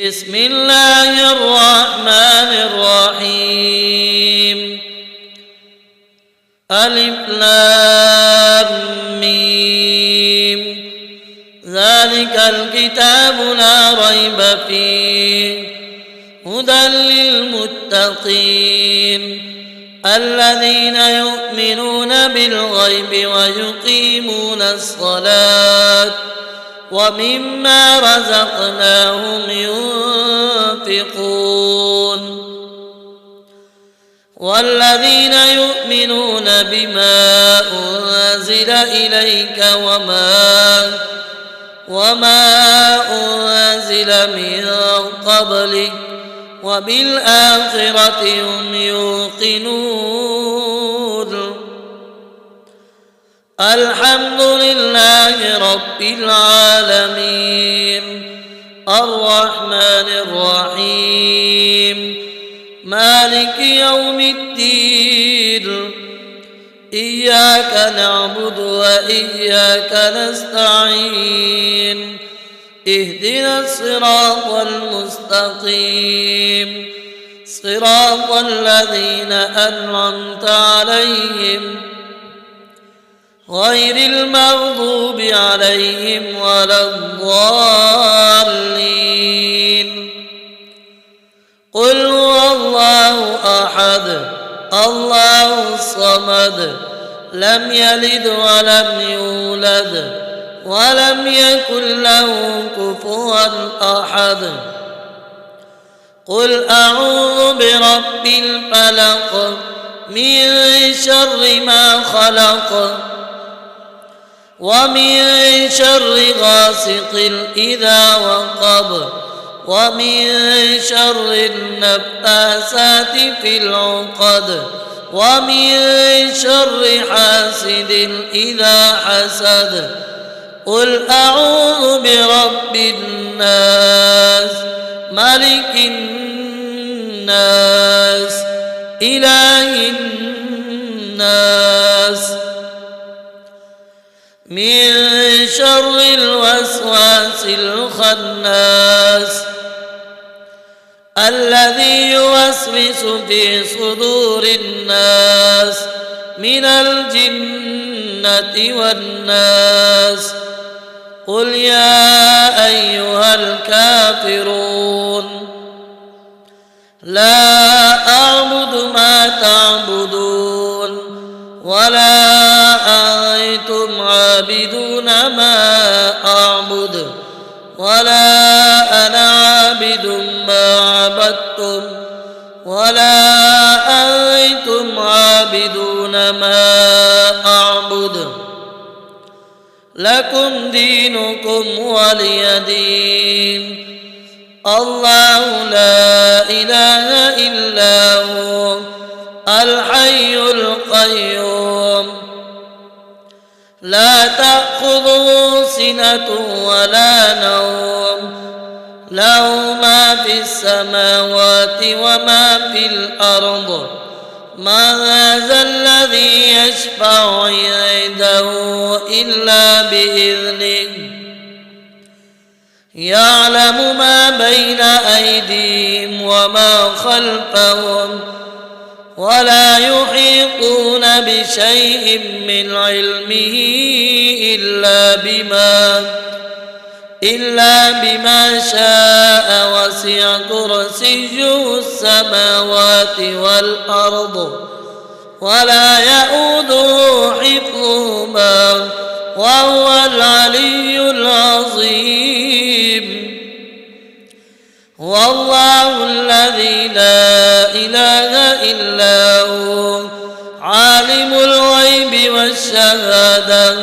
بسم الله الرحمن الرحيم. ألف لام ميم. ذلك الكتاب لا ريب فيه هدى للمتقين الذين يؤمنون بالغيب ويقيمون الصلاة ومما رزقناهم ينفقون والذين يؤمنون بما أنزل إليك وما أنزل من قبلك وبالآخرة هم يوقنون. الحمد لله رب العالمين الرحمن الرحيم مالك يوم الدين إياك نعبد وإياك نستعين اهدنا الصراط المستقيم صراط الذين أنعمت عليهم غير المغضوب عليهم ولا الضالين. قل هو الله أحد الله الصمد لم يلد ولم يولد ولم يكن له كفوا أحد. قل أعوذ برب الفلق من شر ما خلق ومن شر غاسق إذا وقب ومن شر النفاثات في العقد ومن شر حاسد إذا حسد. قل أعوذ برب الناس ملك الناس إله الناس من شر الوسواس الخناس الذي يوسوس في صدور الناس من الجنة والناس. قل يا أيها الكافرون لا أعبد ما تعبدون ولا أنتم عابدون ما أعبد ولا أنا عابد ما عبدتم ولا أنتم عابدون ما أعبد لكم دينكم ولي دين. الله لا إله إلا هو الحي القيوم لا تأخذه سنة ولا نوم له ما في السماوات وما في الأرض. ما هذا الذي يشفع عنده إلا بإذنه يعلم ما بين أيديهم وما خلفهم ولا يحيطون بشيء من علمه إلا بما شاء وسع كرسيه السماوات والأرض ولا يؤوده حفظهما وهو العلي العظيم. والله الذي لا إله إلا هو عالم الغيب والشهادة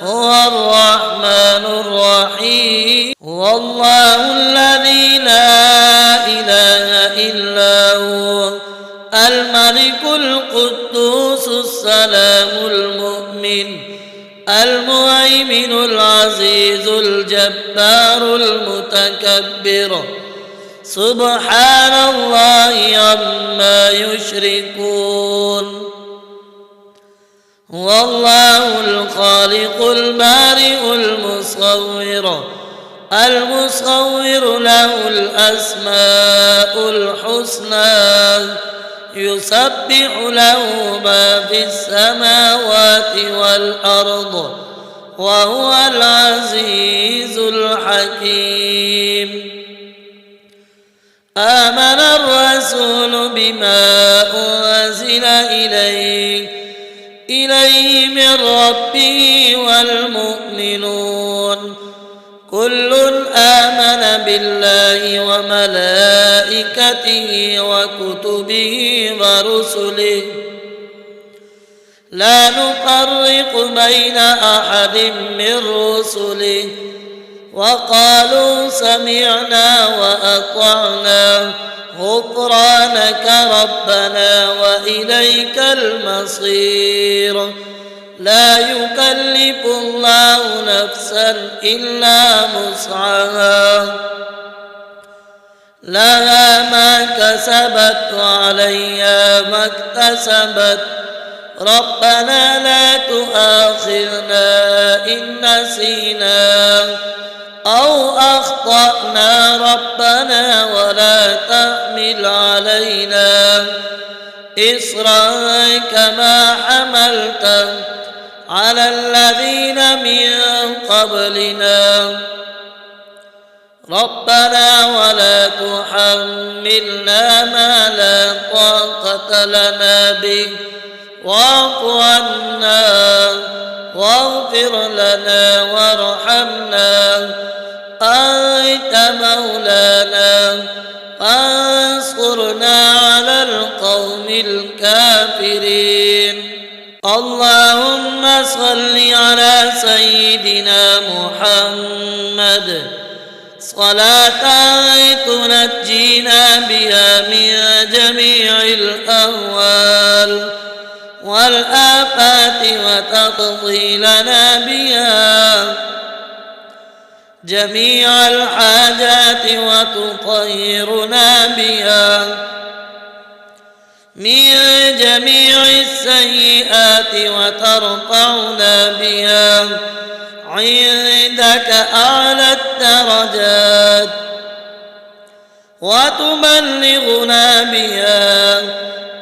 هو الرحمن الرحيم. والله الذي لا إله إلا هو الملك القدوس السلام المؤمن المهيمن العزيز الجبار المتكبر سبحان الله عما يشركون. هو الله الخالق البارئ المصور المصور له الأسماء الحسنى يسبح له ما في السماوات والأرض وهو العزيز الحكيم. آمن الرسول بما أنزل إليه من ربه والمؤمنون كل آمن بالله وملائكته وكتبه ورسله لا نفرق بين أحد من رسله وقالوا سمعنا وأطعنا غفرانك ربنا وإليك المصير. لا يكلف الله نفسا إلا وسعها لها ما كسبت وعليها ما اكتسبت ربنا لا تؤاخذنا إن نسينا أو أخطأنا ربنا ولا تحمل علينا إصرا كما حملته على الذين من قبلنا ربنا ولا تحملنا ما لا طاقة لنا به واعف عنا واغفر لنا وارحمنا أنت مولانا فانصرنا على القوم الكافرين. اللهم صل على سيدنا محمد صلاة تنجينا بها من جميع الأهوال والآفات وتقضي لنا بها جميع الحاجات وتطهرنا بها من جميع السيئات وترفعنا بها عندك أعلى الدرجات وتبلغنا بها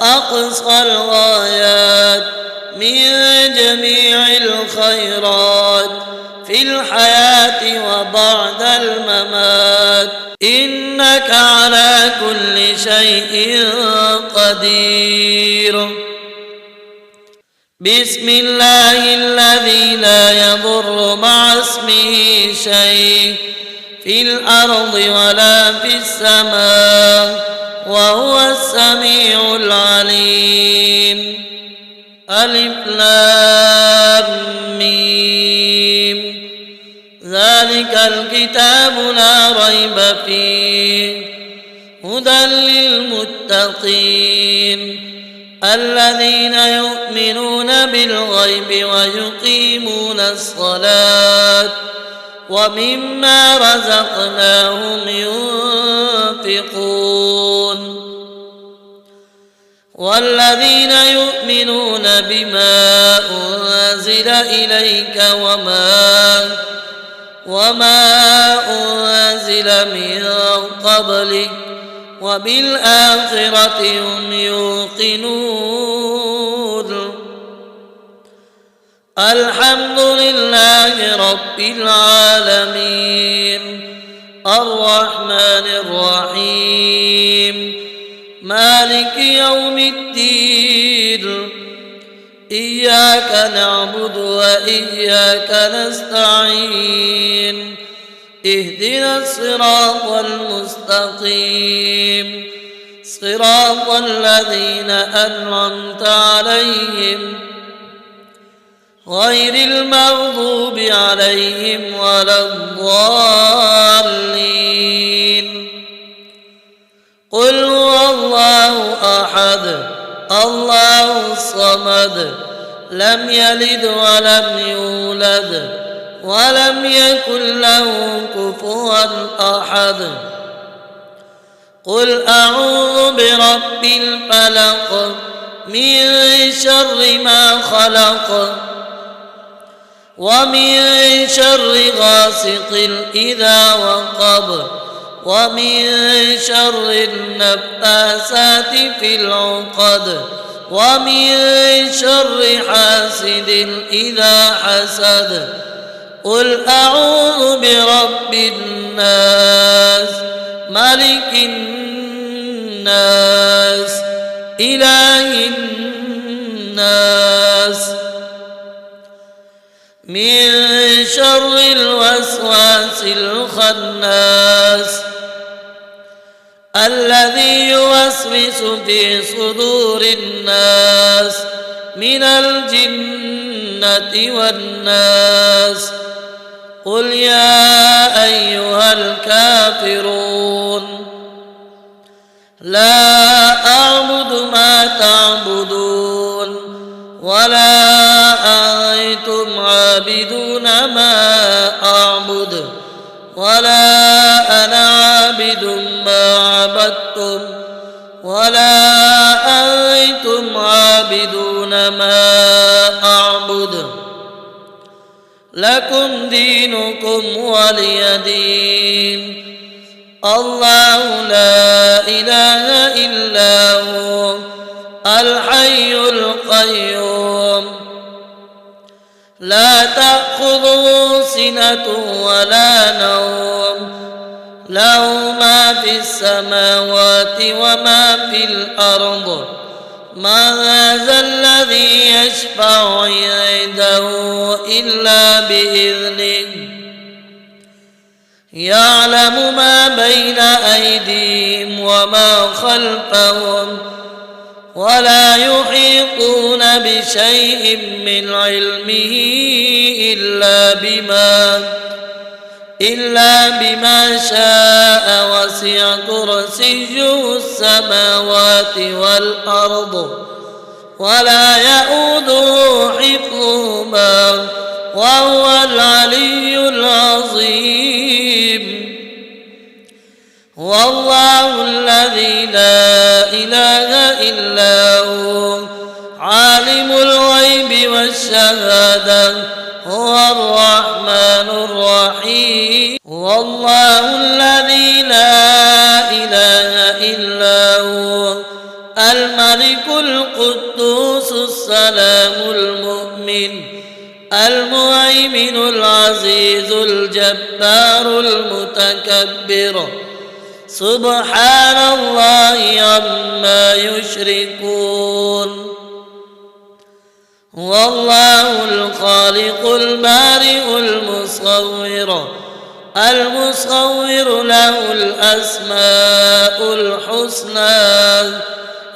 أقصى الغايات من جميع الخيرات في الحياة وبعد الممات إنك على كل شيء قدير. بسم الله الذي لا يضر مع اسمه شيء في الأرض ولا في السماء وهو السميع العليم. ألف لام ميم ذلك الكتاب لا ريب فيه هدى للمتقين الذين يؤمنون بالغيب ويقيمون الصلاة ومما رزقناهم ينفقون والذين يؤمنون بما أنزل إليك وما أنزل من قبلك وبالآخرة هم يوقنون. الحمد لله رب العالمين الرحمن الرحيم مالك يوم الدين إياك نعبد وإياك نستعين اهدنا الصراط المستقيم صراط الذين أنعمت عليهم غير المغضوب عليهم ولا الضالين. قل هو الله أحد الله الصمد لم يلد ولم يولد ولم يكن له كفوا أحد. قل أعوذ برب الفلق من شر ما خلق ومن شر غاسق إذا وقب ومن شر النفاثات في العقد ومن شر حاسد إذا حسد قل أعوذ برب الناس ملك الناس إله الناس من شر الوسواس الخناس الذي يوسوس في صدور الناس من الجنة والناس قل يا أيها الكافرون لا أعبد ما تعبدون ولا أنتم عابدون ما أعبد ولا أنا عابد ما عبدتم ولا أنتم عابدون ما أعبد لكم دينكم ولي دين الله لا إله إلا هو الحي القيوم لا تأخذه سنة ولا نوم له ما في السماوات وما في الأرض من ذا الذي يشفع عنده إلا بإذنه يعلم ما بين أيديهم وما خلفهم ولا يحيطون بشيء من علمه إلا بما شاء وسع كرسيه السماوات والأرض ولا يؤوده حفظهما وهو العلي العظيم والله الذي لا إله إلا هو عالم الغيب والشهادة هو الرحمن الرحيم والله الذي لا إله إلا هو الملك القدوس السلام المؤمن المهيمن العزيز الجبار المتكبر سبحان الله عما يشركون هو الله الخالق البارئ المصور له الأسماء الحسنى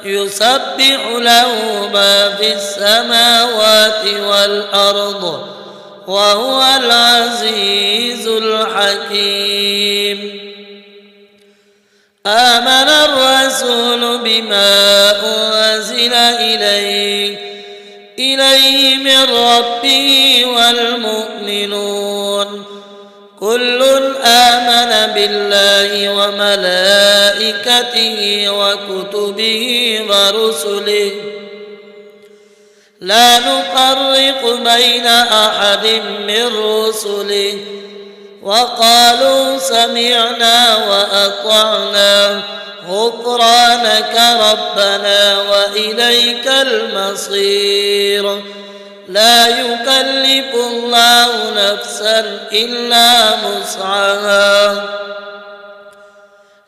يسبح له ما في السماوات والأرض وهو العزيز الحكيم آمن الرسول بما أنزل إليه من ربه والمؤمنون كل آمن بالله وملائكته وكتبه ورسله لا نفرق بين أحد من رسله وقالوا سمعنا وأطعنا غفرانك ربنا وإليك المصير لا يكلف الله نفسا إلا وسعها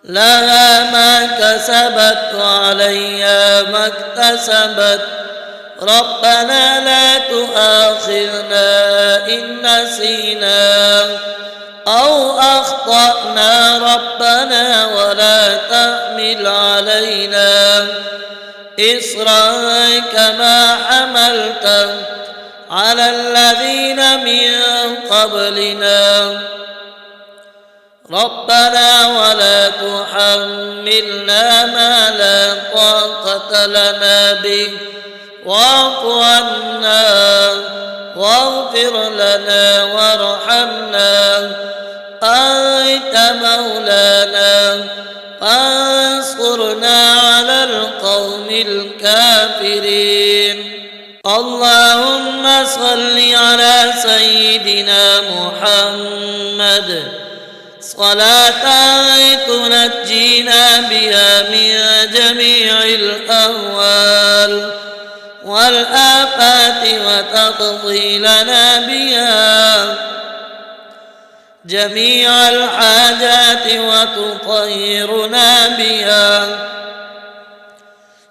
لها ما كسبت وعليها ما اكتسبت ربنا لا تؤاخذنا إن نسينا أو أخطأنا ربنا ولا تحمل علينا إصرا كما حملته على الذين من قبلنا ربنا ولا تحملنا ما لا طاقة لنا به واعف عنا واغفر لنا وارحمنا أنت مولانا فانصرنا على القوم الكافرين اللهم صل على سيدنا محمد صلاة تنجينا بها من جميع الأهوال والآفات وتقضي لنا بها جميع الحاجات وتطهرنا بها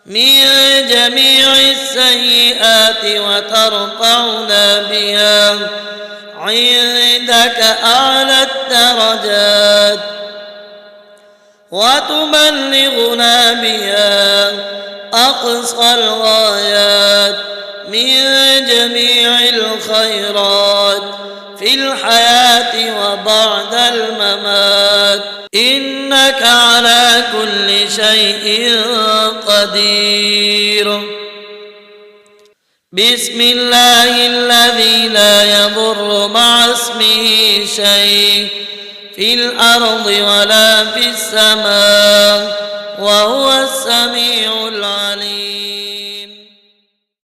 من جميع السيئات وترفعنا بها عندك أعلى الدرجات وتبلغنا بها أقصى الغايات من جميع الخيرات في الحياة وبعد الممات إنك على كل شيء قدير. بسم الله الذي لا يضر مع اسمه شيء في الأرض ولا في السماء